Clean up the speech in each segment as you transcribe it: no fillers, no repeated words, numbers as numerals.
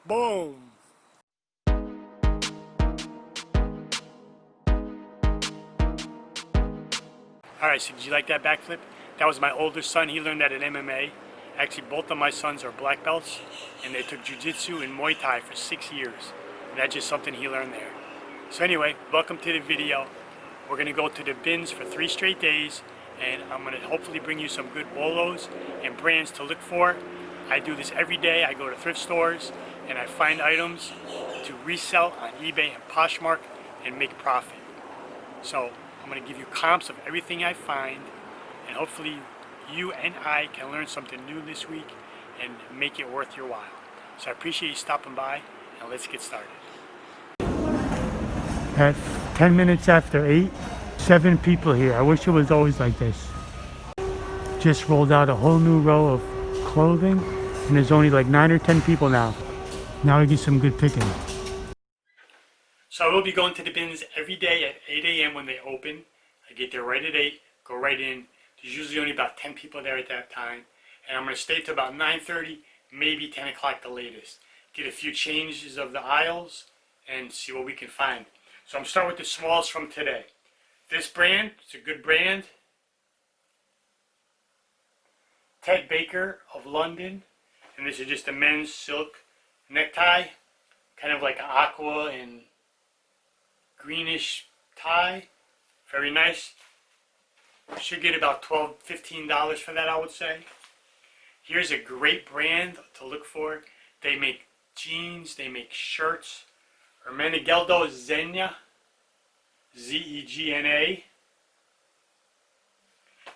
Boom! Alright, so did you like that backflip? That was my older son. He learned that at MMA. Actually, both of my sons are black belts, and they took jiu-jitsu and Muay Thai for 6 years. And that's just something he learned there. So anyway, welcome to the video. We're going to go to the bins for 3 straight days, and I'm going to hopefully bring you some good bolos and brands to look for. I do this every day. I go to thrift stores, and I find items to resell on eBay and Poshmark and make profit. So I'm going to give you comps of everything I find, and hopefully you and I can learn something new this week and make it worth your while. So I appreciate you stopping by, and let's get started. At 10 minutes after 8, 7 people here. I wish it was always like this. Just rolled out a whole new row of clothing, and there's only like 9 or 10 people now. Now we get some good picking. So I will be going to the bins every day at 8 a.m. when they open. I get there right at 8, go right in. There's usually only about 10 people there at that time. And I'm going to stay till about 9:30, maybe 10 o'clock the latest. Get a few changes of the aisles and see what we can find. So I'm starting with the smalls from today. This brand, it's a good brand. Ted Baker of London. And this is just a men's silk necktie. Kind of like an aqua and greenish tie. Very nice. Should get about $12, $15 for that, I would say. Here's a great brand to look for. They make jeans, they make shirts. Ermenegildo Zegna, Z-E-G-N-A.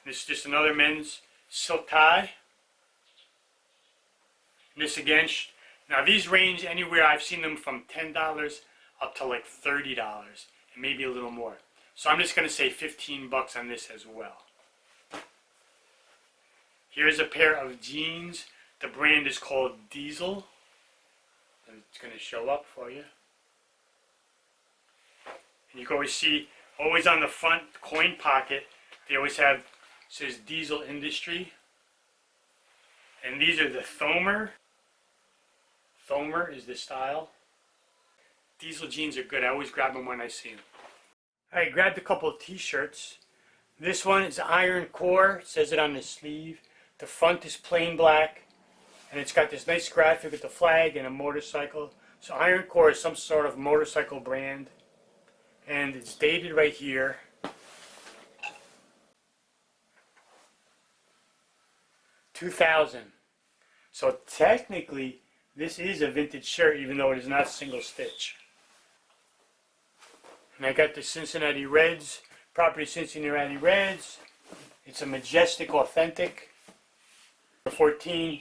This is just another men's silk tie. And this again, now these range anywhere. I've seen them from $10 up to like $30 and maybe a little more. So I'm just going to say 15 bucks on this as well. Here's a pair of jeans. The brand is called Diesel. It's going to show up for you. And you can always see, always on the front coin pocket, they always have, says Diesel Industry. And these are the Thomer. Thomer is the style. Diesel jeans are good. I always grab them when I see them. I grabbed a couple of t-shirts. This one is Iron Core. It says it on the sleeve. The front is plain black. And it's got this nice graphic with the flag and a motorcycle. So Iron Core is some sort of motorcycle brand. And it's dated right here. $2000. So technically, this is a vintage shirt, even though it is not single stitch. And I got the Cincinnati Reds, Property Cincinnati Reds. It's a Majestic Authentic. 14.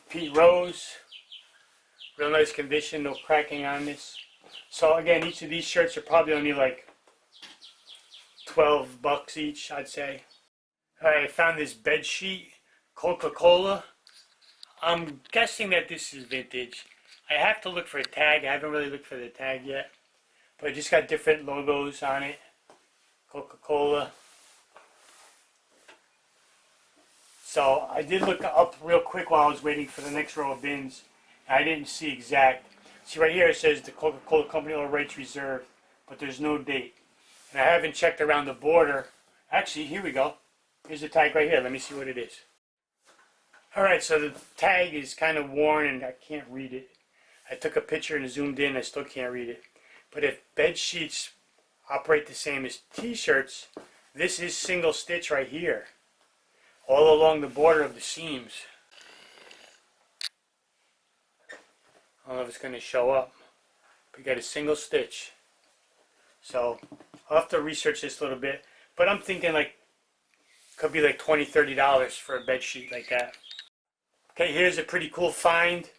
Pete Rose. Real nice condition, no cracking on this. So again, each of these shirts are probably only like 12 bucks each, I'd say. Alright, I found this bed sheet, Coca-Cola. I'm guessing that this is vintage. I have to look for a tag. I haven't really looked for the tag yet. But it just got different logos on it. Coca-Cola. So I did look up real quick while I was waiting for the next row of bins. I didn't see exact. See right here it says the Coca-Cola Company all rights reserved. But there's no date. And I haven't checked around the border. Actually, here we go. Here's the tag right here. Let me see what it is. Alright, so the tag is kind of worn and I can't read it. I took a picture and zoomed in. I still can't read it. But if bed sheets operate the same as t-shirts, this is single stitch right here. All along the border of the seams. I don't know if it's going to show up. But you got a single stitch. So I'll have to research this a little bit. But I'm thinking like, could be like $20, $30 for a bed sheet like that. Okay, here's a pretty cool find.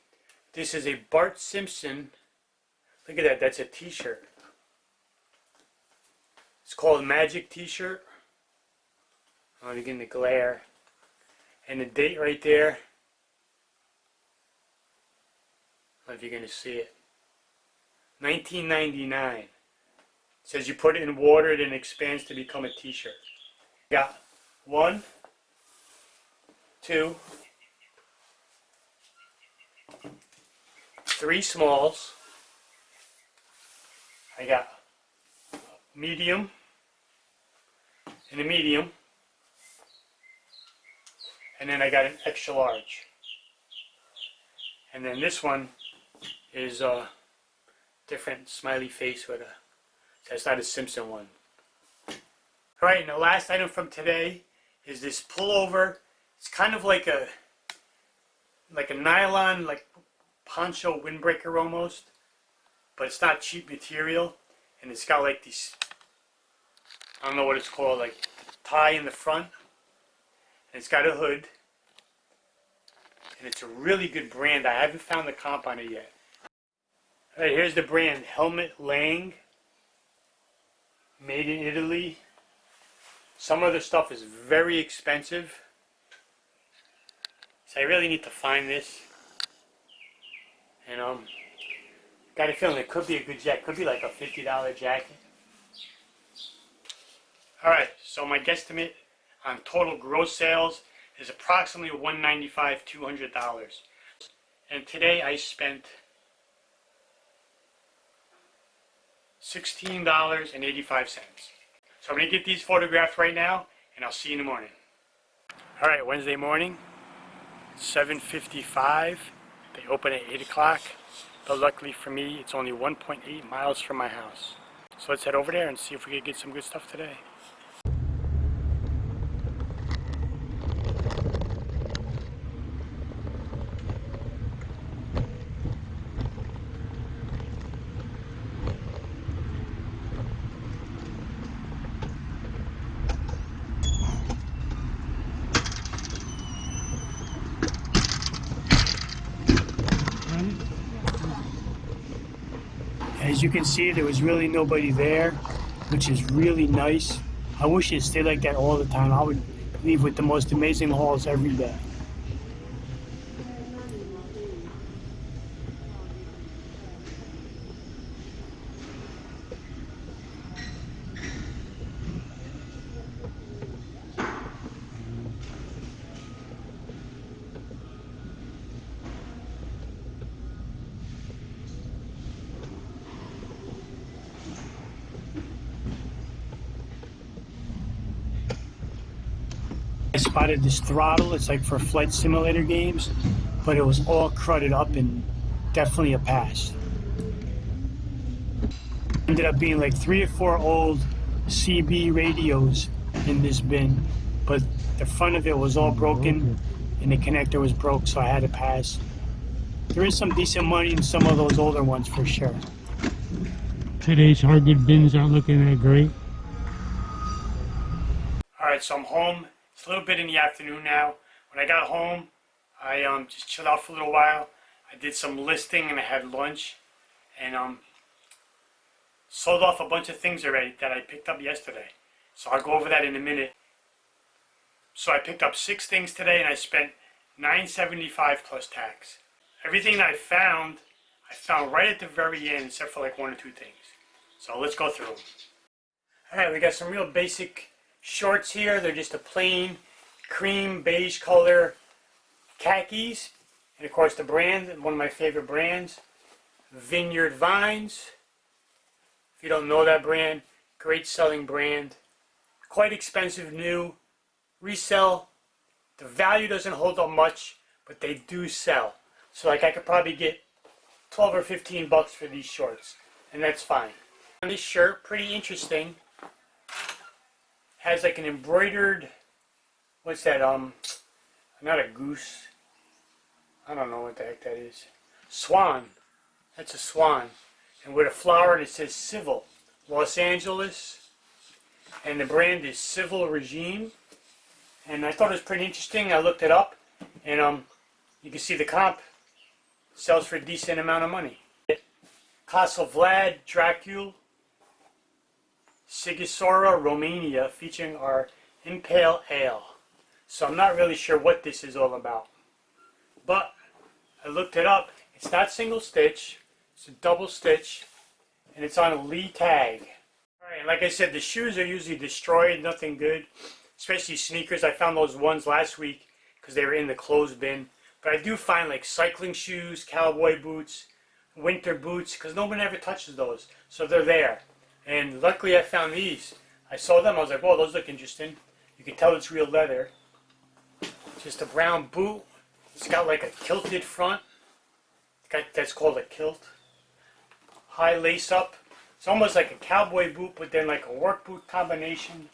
This is a Bart Simpson. Look at that, that's a t-shirt. It's called Magic T-shirt. Oh, you're getting the glare. And the date right there. I don't know if you're going to see it. 1999. It says you put it in water, it expands to become a t-shirt. Got 1, 2, 3 smalls. I got medium and a medium. And then I got an extra large. And then this one is a different smiley face with a, that's not a Simpson one. Alright, and the last item from today is this pullover. It's kind of like a nylon, like poncho windbreaker almost, but it's not cheap material, and it's got like these, I don't know what it's called, like tie in the front, and it's got a hood, and it's a really good brand. I haven't found the comp on it yet. Alright, here's the brand, Helmut Lang, made in Italy. Some of the stuff is very expensive, so I really need to find this. And got a feeling it could be a good jacket. Could be like a $50 jacket. Alright, so my guesstimate on total gross sales is approximately $195, $200. And today I spent $16.85. So I'm going to get these photographed right now, and I'll see you in the morning. Alright, Wednesday morning, 7:55. They open at 8 o'clock, but luckily for me, it's only 1.8 miles from my house. So let's head over there and see if we can get some good stuff today. As you can see, there was really nobody there, which is really nice. I wish it stayed like that all the time. I would leave with the most amazing hauls every day. I spotted this throttle. It's like for flight simulator games, but it was all crudded up and definitely a pass. Ended up being like 3 or 4 old CB radios in this bin, but the front of it was all broken and the connector was broke, so I had to pass. There is some decent money in some of those older ones for sure. Today's Target bins aren't looking that great. Alright, so I'm home. It's a little bit in the afternoon now. When I got home, I just chilled out for a little while. I did some listing and I had lunch, and sold off a bunch of things already that I picked up yesterday. So I'll go over that in a minute. So I picked up 6 things today and I spent $9.75 plus tax. Everything that I found right at the very end, except for like 1 or 2 things. So let's go through them. Alright, we got some real basic shorts here. They're just a plain cream beige color khakis, and of course the brand, one of my favorite brands, Vineyard Vines. If you don't know that brand, great selling brand, quite expensive new, resell. The value doesn't hold up much, but they do sell. So like I could probably get 12 or 15 bucks for these shorts, and that's fine. And this shirt, pretty interesting, has like an embroidered, what's that, not a goose, I don't know what the heck that is, swan, that's a swan, and with a flower and it says Civil, Los Angeles, and the brand is Civil Regime, and I thought it was pretty interesting. I looked it up, and you can see the comp sells for a decent amount of money. Castle Vlad Dracul, Sighisoara, Romania, featuring our Impale Ale. So I'm not really sure what this is all about. But I looked it up. It's not single stitch. It's a double stitch. And it's on a Lee tag. Alright, like I said, the shoes are usually destroyed. Nothing good. Especially sneakers. I found those ones last week because they were in the clothes bin. But I do find like cycling shoes, cowboy boots, winter boots, because no one ever touches those. So they're there. And luckily I found these. I saw them, I was like, whoa, those look interesting. You can tell it's real leather. Just a brown boot. It's got like a kilted front. That's called a kilt. High lace up. It's almost like a cowboy boot, but then like a work boot combination.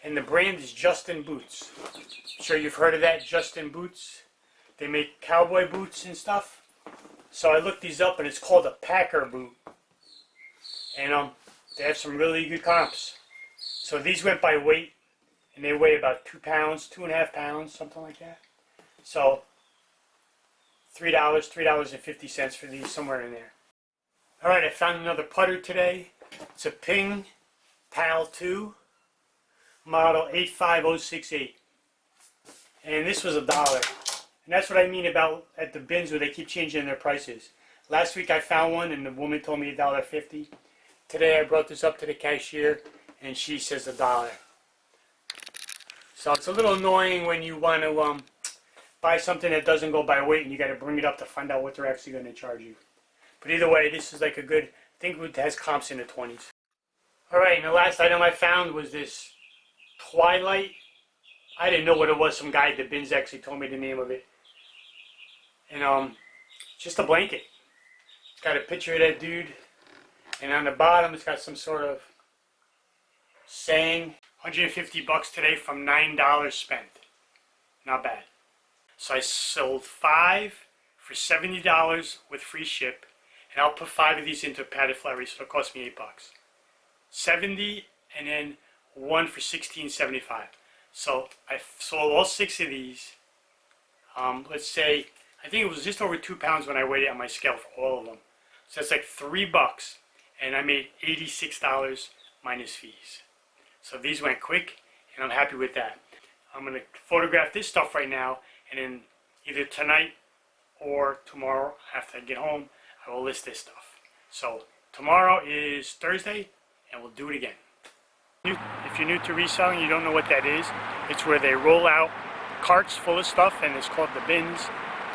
And the brand is Justin Boots. I'm sure you've heard of that, Justin Boots. They make cowboy boots and stuff. So I looked these up, and it's called a Packer boot. And they have some really good comps. So these went by weight, and they weigh about 2 pounds, 2.5 pounds, something like that. So $3, $3.50 for these, somewhere in there. All right, I found another putter today. It's a Ping Pal 2, model 85068. And this was $1. And that's what I mean about at the bins where they keep changing their prices. Last week I found one and the woman told me $1.50. Today I brought this up to the cashier and she says $1. So it's a little annoying when you want to buy something that doesn't go by weight and you got to bring it up to find out what they're actually going to charge you. But either way, this is like a good, I think it has comps in the 20s. Alright, and the last item I found was this Twilight. I didn't know what it was. Some guy at the bins actually told me the name of it. And just a blanket. It's got a picture of that dude. And on the bottom it's got some sort of saying. $150 today from $9 spent. Not bad. So I sold 5 for $70 with free ship. And I'll put 5 of these into a padded flat rate, so it'll cost me $8. 70 and then 1 for $16.75. So I sold all 6 of these. Let's say, I think it was just over 2 pounds when I weighed it on my scale for all of them. So that's like $3, and I made $86 minus fees. So these went quick, and I'm happy with that. I'm gonna photograph this stuff right now, and then either tonight or tomorrow after I get home, I will list this stuff. So tomorrow is Thursday, and we'll do it again. If you're new to reselling, you don't know what that is. It's where they roll out carts full of stuff, and it's called the bins.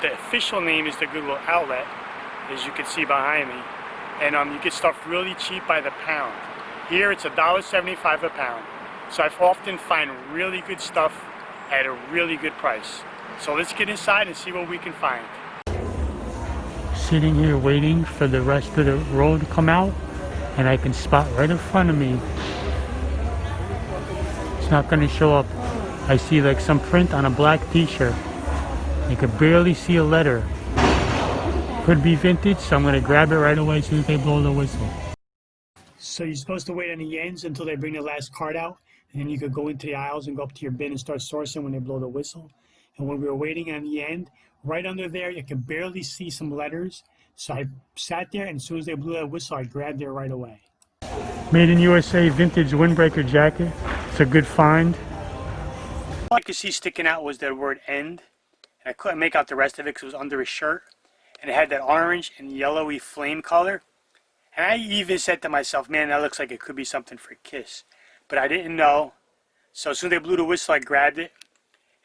The official name is the Goodwill outlet, as you can see behind me. And you get stuff really cheap by the pound. Here it's $1.75 a pound. So I often find really good stuff at a really good price. So let's get inside and see what we can find. Sitting here waiting for the rest of the road to come out, and I can spot right in front of me. It's not going to show up. I see like some print on a black t-shirt. You can barely see a letter. Could be vintage, so I'm going to grab it right away as soon as they blow the whistle. So you're supposed to wait on the ends until they bring the last cart out, and then you could go into the aisles and go up to your bin and start sourcing when they blow the whistle. And when we were waiting on the end, right under there, you can barely see some letters. So I sat there, and as soon as they blew that whistle, I grabbed it right away. Made in USA vintage windbreaker jacket. It's a good find. All I could see sticking out was the word end, and I couldn't make out the rest of it because it was under his shirt. And it had that orange and yellowy flame color. And I even said to myself, man, that looks like it could be something for Kiss. But I didn't know. So as soon as they blew the whistle, I grabbed it.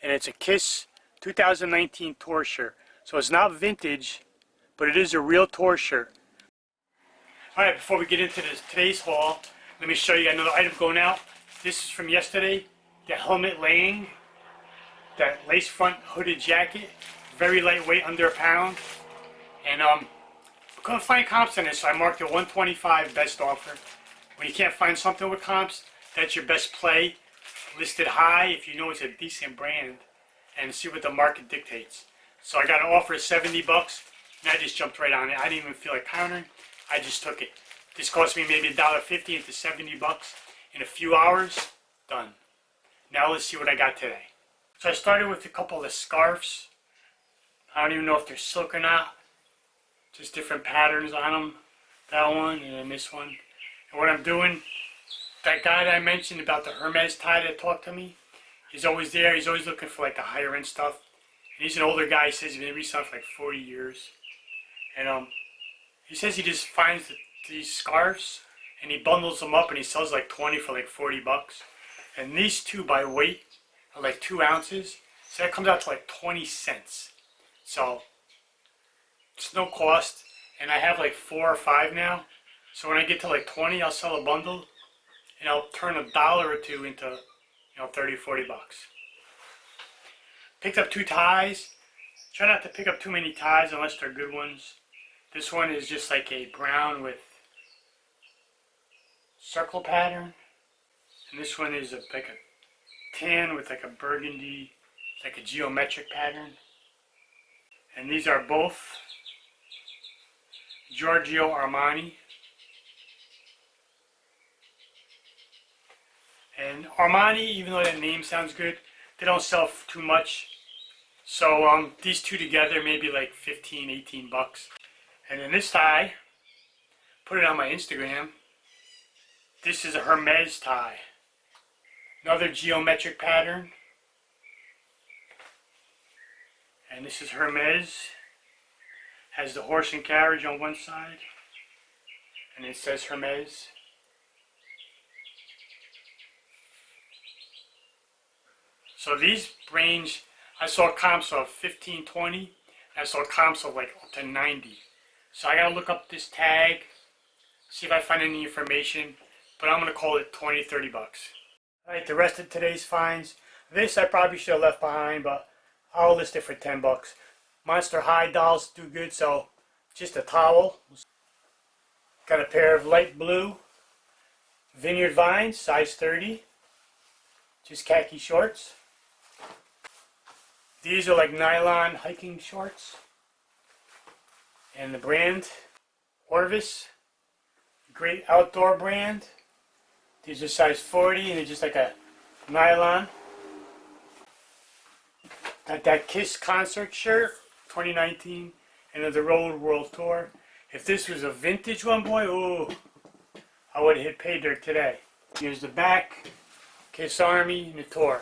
And it's a Kiss 2019 tour shirt. So it's not vintage, but it is a real tour shirt. Alright, before we get into today's haul, let me show you another item going out. This is from yesterday. The helmet laying. That lace front hooded jacket. Very lightweight, under a pound. And couldn't find comps on it, so I marked it 125 best offer. When you can't find something with comps, that's your best play. Listed high if you know it's a decent brand, and see what the market dictates. So I got an offer of $70, and I just jumped right on it. I didn't even feel like countering. I just took it. This cost me maybe $1.50 into $70 in a few hours. Done. Now let's see what I got today. So I started with a couple of scarves. I don't even know if they're silk or not. Just different patterns on them. That one and then this one. And what I'm doing, that guy that I mentioned about the Hermes tie that talked to me, he's always there. He's always looking for like the higher end stuff. And he's an older guy. He says he's been reselling for like 40 years. And he says he just finds these scarves and he bundles them up and he sells like 20 for like $40. And these two by weight are like 2 ounces. So that comes out to like 20 cents. So it's no cost, and I have like 4 or 5 now. So when I get to like 20, I'll sell a bundle, and I'll turn $1 or 2 into 30, 40 bucks. Picked up 2 ties. Try not to pick up too many ties unless they're good ones. This one is just like a brown with circle pattern, and this one is like a tan with like a burgundy, like a geometric pattern. And these are both Giorgio Armani. And Armani, even though that name sounds good, they don't sell too much. So these two together maybe like 15, 18 bucks. And then this tie, put it on my Instagram. This is a Hermes tie. Another geometric pattern. And this is Hermes. Has the horse and carriage on one side. And it says Hermes. So these range, I saw comps of 15, 20. I saw comps of like up to 90. So I gotta look up this tag, see if I find any information, but I'm gonna call it 20, 30 bucks. Alright, the rest of today's finds. This I probably should have left behind, but I'll list it for 10 bucks. Monster High dolls do good, so just a towel. Got a pair of light blue Vineyard Vines, size 30. Just khaki shorts. These are like nylon hiking shorts. And the brand, Orvis. Great outdoor brand. These are size 40 and they're just like a nylon. Got that Kiss concert shirt, 2019, and of the Road World Tour. If this was a vintage one, boy, ooh, I would have hit pay dirt today. Here's the back, Kiss Army, and the tour.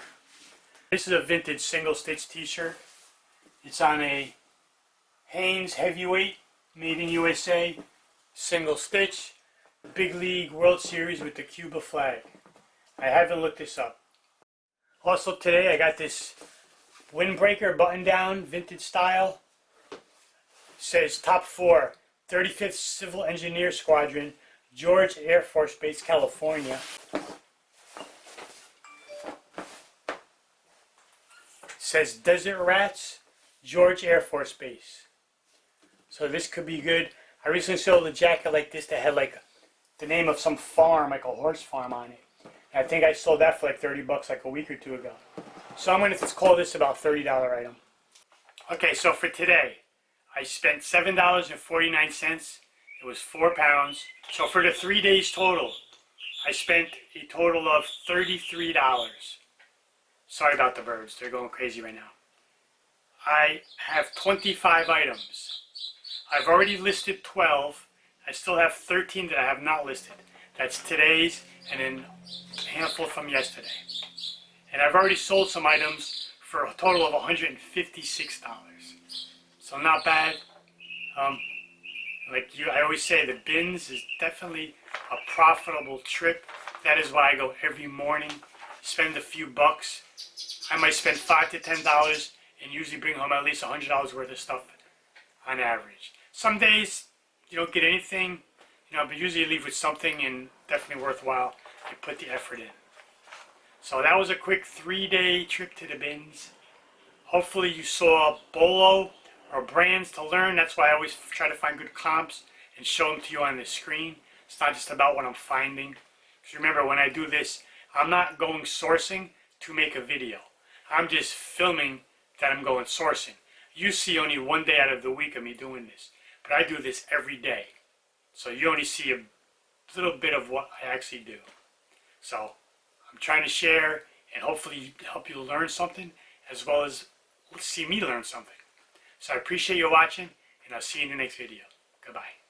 This is a vintage single stitch t-shirt. It's on a Hanes Heavyweight, made in USA, single stitch, Big League World Series with the Cuba flag. I haven't looked this up. Also today I got this windbreaker button down, vintage style. It says top 4, 35th Civil Engineer Squadron, George Air Force Base, California. It says Desert Rats, George Air Force Base. So this could be good. I recently sold a jacket like this that had like the name of some farm, like a horse farm on it. And I think I sold that for like 30 bucks like a week or 2 ago. So I'm going to just call this about $30 item. Okay, so for today, I spent $7.49. It was 4 pounds. So for the 3 days total, I spent a total of $33. Sorry about the birds. They're going crazy right now. I have 25 items. I've already listed 12. I still have 13 that I have not listed. That's today's and then a handful from yesterday. And I've already sold some items for a total of $156. So not bad. I always say, the bins is definitely a profitable trip. That is why I go every morning, spend a few bucks. I might spend $5 to $10 and usually bring home at least $100 worth of stuff on average. Some days you don't get anything, but usually you leave with something, and definitely worthwhile. You put the effort in. So that was a quick 3-day trip to the bins. Hopefully you saw Bolo or brands to learn. That's why I always try to find good comps and show them to you on the screen. It's not just about what I'm finding. Because remember, when I do this, I'm not going sourcing to make a video. I'm just filming that I'm going sourcing. You see only 1 day out of the week of me doing this. But I do this every day. So you only see a little bit of what I actually do. So I'm trying to share and hopefully help you learn something, as well as see me learn something. So I appreciate you watching, and I'll see you in the next video. Goodbye.